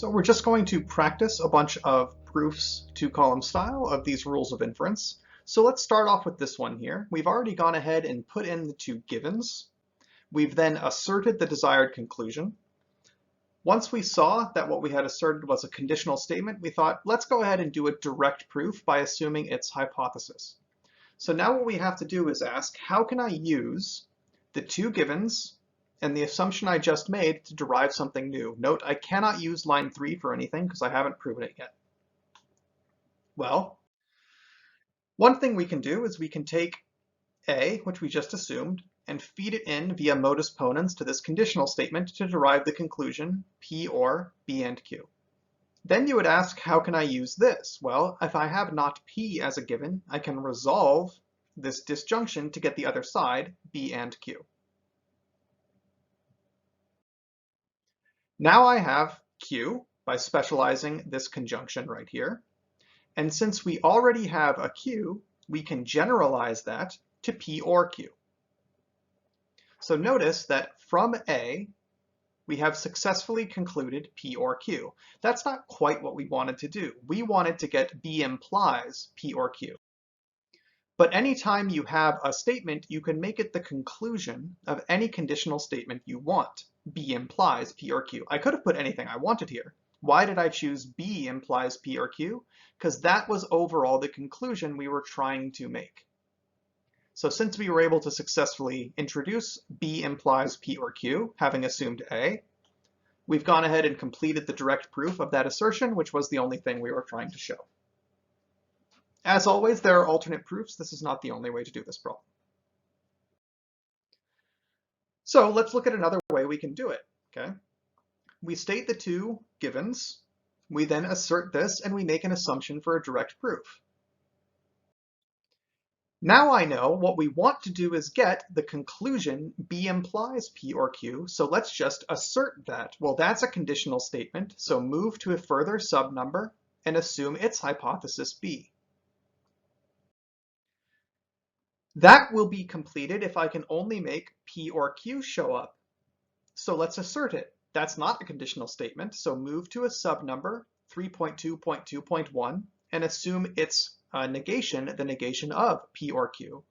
So we're just going to practice a bunch of proofs to column style of these rules of inference. So let's start off with this one here. We've already gone ahead and put in the two givens. We've then asserted the desired conclusion. Once we saw that what we had asserted was a conditional statement, we thought, let's go ahead and do a direct proof by assuming its hypothesis. So now what we have to do is ask, how can I use the two givens and the assumption I just made to derive something new? Note, I cannot use line 3 for anything because I haven't proven it yet. Well, one thing we can do is we can take A, which we just assumed, and feed it in via modus ponens to this conditional statement to derive the conclusion P or B and Q. Then you would ask, how can I use this? Well, if I have not P as a given, I can resolve this disjunction to get the other side, B and Q. Now I have Q by specializing this conjunction right here. And since we already have a Q, we can generalize that to P or Q. So notice that from A, we have successfully concluded P or Q. That's not quite what we wanted to do. We wanted to get B implies P or Q. But anytime you have a statement, you can make it the conclusion of any conditional statement you want. B implies P or Q. I could have put anything I wanted here. Why did I choose B implies P or Q? Because that was overall the conclusion we were trying to make. So since we were able to successfully introduce B implies P or Q, having assumed A, we've gone ahead and completed the direct proof of that assertion, which was the only thing we were trying to show. As always, there are alternate proofs. This is not the only way to do this problem. So let's look at another way we can do it, okay? We state the two givens, we then assert this, and we make an assumption for a direct proof. Now I know what we want to do is get the conclusion B implies P or Q, so let's just assert that. Well, that's a conditional statement, so move to a further subnumber and assume its hypothesis B. That will be completed if I can only make P or Q show up. So let's assert it. That's not a conditional statement, so move to a subnumber, 3.2.2.1, and assume its negation, the negation of P or Q.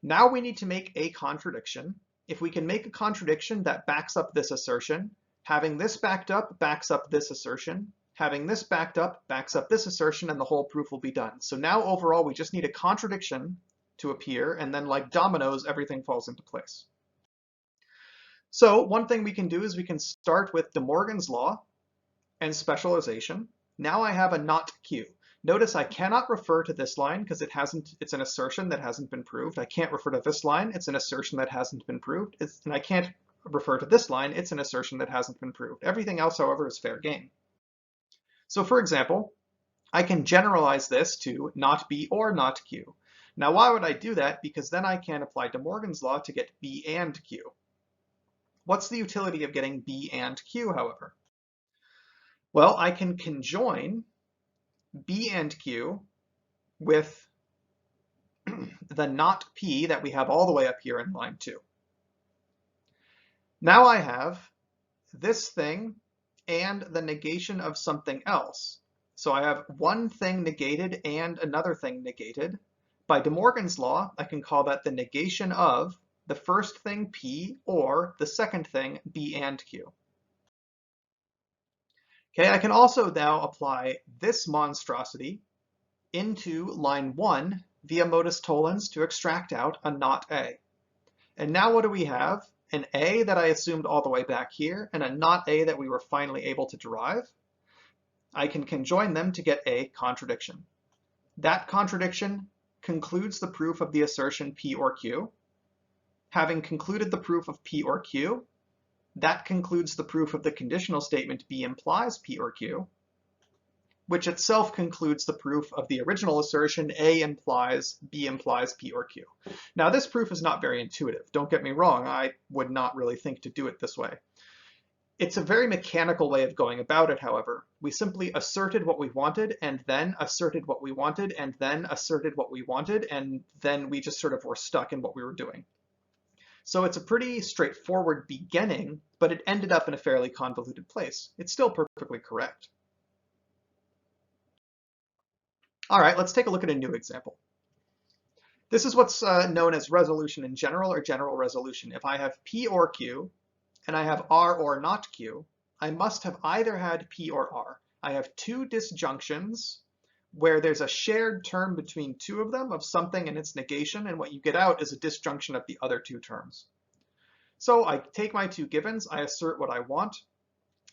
Now we need to make a contradiction. If we can make a contradiction that backs up this assertion, having this backed up backs up this assertion, having this backed up backs up this assertion, and the whole proof will be done. So now overall we just need a contradiction to appear, and then like dominoes, everything falls into place. So one thing we can do is we can start with De Morgan's law and specialization. Now I have a not Q. Notice I cannot refer to this line because it's an assertion that hasn't been proved. I can't refer to this line, it's an assertion that hasn't been proved. And I can't refer to this line, it's an assertion that hasn't been proved. Everything else, however, is fair game. So for example, I can generalize this to not B or not Q. Now why would I do that? Because then I can apply De Morgan's law to get B and Q. What's the utility of getting B and Q, however? Well, I can conjoin B and Q with the not P that we have all the way up here in line 2. Now I have this thing and the negation of something else. So I have one thing negated and another thing negated. By De Morgan's law, I can call that the negation of the first thing P or the second thing B and Q. Okay, I can also now apply this monstrosity into line 1 via modus tollens to extract out a not A. And now what do we have? An A that I assumed all the way back here and a not A that we were finally able to derive. I can conjoin them to get a contradiction. That contradiction concludes the proof of the assertion P or Q. Having concluded the proof of P or Q, that concludes the proof of the conditional statement B implies P or Q, which itself concludes the proof of the original assertion A implies B implies P or Q. Now this proof is not very intuitive. Don't get me wrong, I would not really think to do it this way. It's a very mechanical way of going about it, however. We simply asserted what we wanted, and then asserted what we wanted, and then asserted what we wanted, and then we just sort of were stuck in what we were doing. So it's a pretty straightforward beginning, but it ended up in a fairly convoluted place. It's still perfectly correct. All right, let's take a look at a new example. This is what's known as resolution in general or general resolution. If I have P or Q and I have R or not Q, I must have either had P or R. I have two disjunctions where there's a shared term between two of them of something and its negation, and what you get out is a disjunction of the other two terms. So I take my two givens, I assert what I want.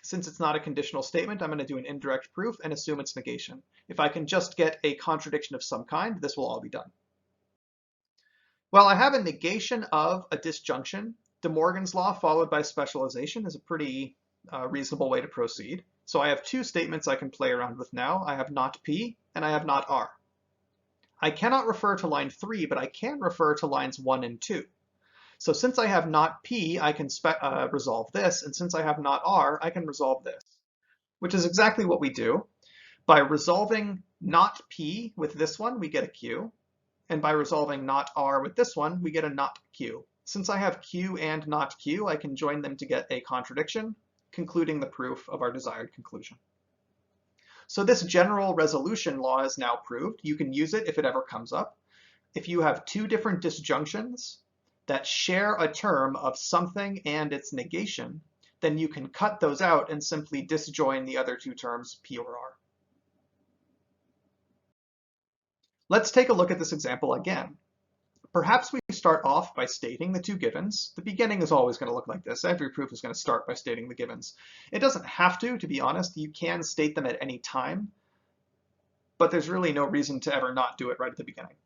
Since it's not a conditional statement, I'm going to do an indirect proof and assume its negation. If I can just get a contradiction of some kind, this will all be done. Well, I have a negation of a disjunction. De Morgan's law followed by specialization is a pretty reasonable way to proceed. So I have two statements I can play around with now. I have not P and I have not R. I cannot refer to line 3, but I can refer to lines 1 and 2. So since I have not P, I can resolve this, and since I have not R, I can resolve this, which is exactly what we do. By resolving not P with this one, we get a Q, and by resolving not R with this one, we get a not Q. Since I have Q and not Q, I can join them to get a contradiction, concluding the proof of our desired conclusion. So this general resolution law is now proved. You can use it if it ever comes up. If you have two different disjunctions that share a term of something and its negation, then you can cut those out and simply disjoin the other two terms, P or R. Let's take a look at this example again. Perhaps we start off by stating the two givens. The beginning is always going to look like this. Every proof is going to start by stating the givens. It doesn't have to be honest. You can state them at any time, but there's really no reason to ever not do it right at the beginning.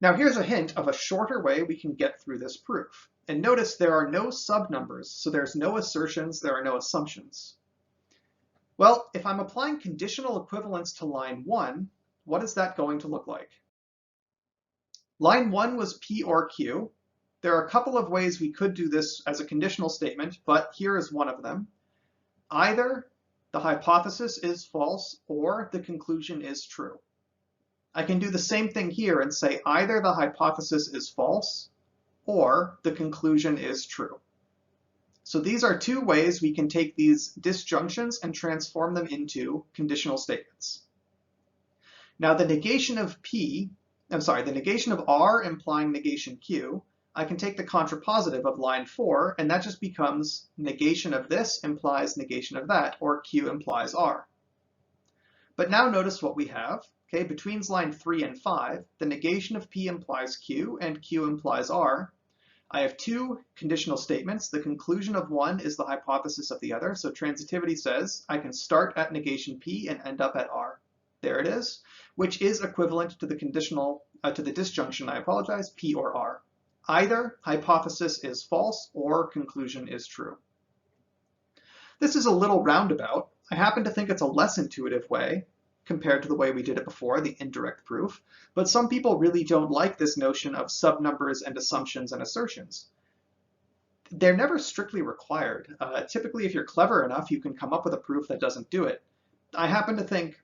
Now here's a hint of a shorter way we can get through this proof. And notice there are no subnumbers, so there's no assertions, there are no assumptions. Well, if I'm applying conditional equivalence to line 1, what is that going to look like? Line 1 was P or Q. There are a couple of ways we could do this as a conditional statement, but here is one of them. Either the hypothesis is false or the conclusion is true. I can do the same thing here and say either the hypothesis is false or the conclusion is true. So these are two ways we can take these disjunctions and transform them into conditional statements. Now the negation of the negation of R implying negation Q, I can take the contrapositive of line 4, and that just becomes negation of this implies negation of that, or Q implies R. But now notice what we have. Okay, between line 3 and 5, the negation of P implies Q and Q implies R. I have two conditional statements. The conclusion of one is the hypothesis of the other. So transitivity says I can start at negation P and end up at R. There it is, which is equivalent to the disjunction, P or R. Either hypothesis is false or conclusion is true. This is a little roundabout. I happen to think it's a less intuitive way compared to the way we did it before, the indirect proof, but some people really don't like this notion of subnumbers and assumptions and assertions. They're never strictly required. Typically, if you're clever enough, you can come up with a proof that doesn't do it. I happen to think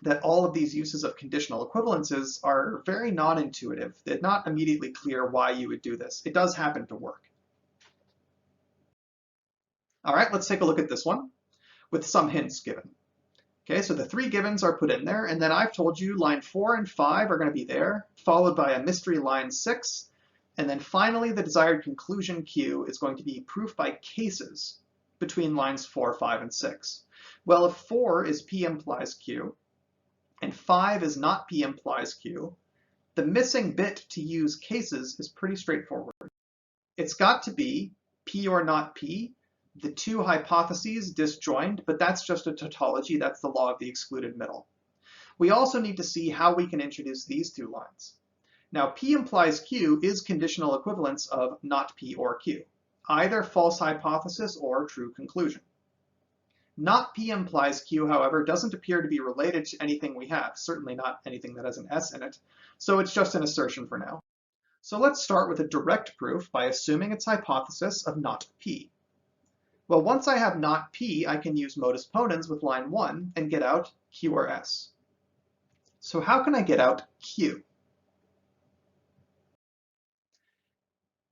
that all of these uses of conditional equivalences are very non-intuitive. They're not immediately clear why you would do this. It does happen to work. All right, let's take a look at this one with some hints given. Okay, so the three givens are put in there, and then I've told you line 4 and 5 are going to be there, followed by a mystery line 6, and then finally the desired conclusion Q is going to be proof by cases between lines 4, 5, and 6. Well, if 4 is P implies Q, and 5 is not P implies Q, the missing bit to use cases is pretty straightforward. It's got to be P or not P, the two hypotheses disjoined, but that's just a tautology. That's the law of the excluded middle. We also need to see how we can introduce these two lines. Now, P implies Q is conditional equivalence of not P or Q, either false hypothesis or true conclusion. Not P implies Q, however, doesn't appear to be related to anything we have, certainly not anything that has an S in it, so it's just an assertion for now. So let's start with a direct proof by assuming its hypothesis of not P. Well, once I have not P, I can use modus ponens with line 1 and get out Q or S. So how can I get out Q?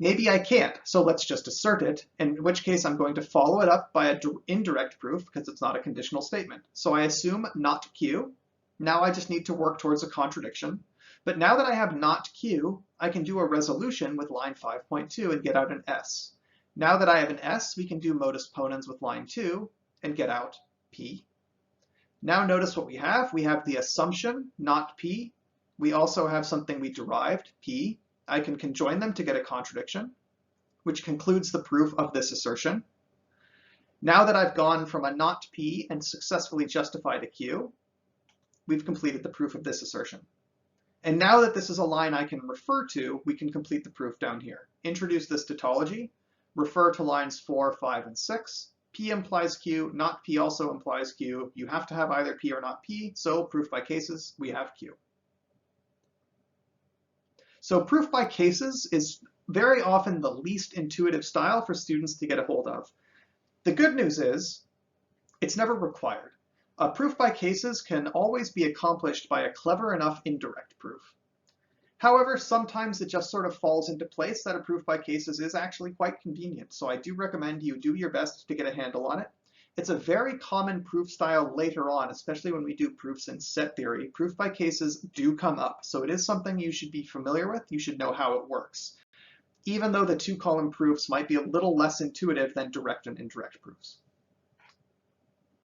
Maybe I can't, so let's just assert it, in which case I'm going to follow it up by an indirect proof because it's not a conditional statement. So I assume not Q, Now I just need to work towards a contradiction. But now that I have not Q, I can do a resolution with line 5.2 and get out an S. Now that I have an S, we can do modus ponens with line 2 and get out P. Now notice what we have. We have the assumption, not P. We also have something we derived, P. I can conjoin them to get a contradiction, which concludes the proof of this assertion. Now that I've gone from a not P and successfully justified a Q, we've completed the proof of this assertion. And now that this is a line I can refer to, we can complete the proof down here. Introduce this tautology, refer to lines 4, 5, and 6. P implies Q, not P also implies Q. You have to have either P or not P, so proof by cases, we have Q. So proof by cases is very often the least intuitive style for students to get a hold of. The good news is it's never required. A proof by cases can always be accomplished by a clever enough indirect proof. However, sometimes it just sort of falls into place that a proof by cases is actually quite convenient, so I do recommend you do your best to get a handle on it. It's a very common proof style later on, especially when we do proofs in set theory. Proof by cases do come up, so it is something you should be familiar with. You should know how it works, even though the two-column proofs might be a little less intuitive than direct and indirect proofs.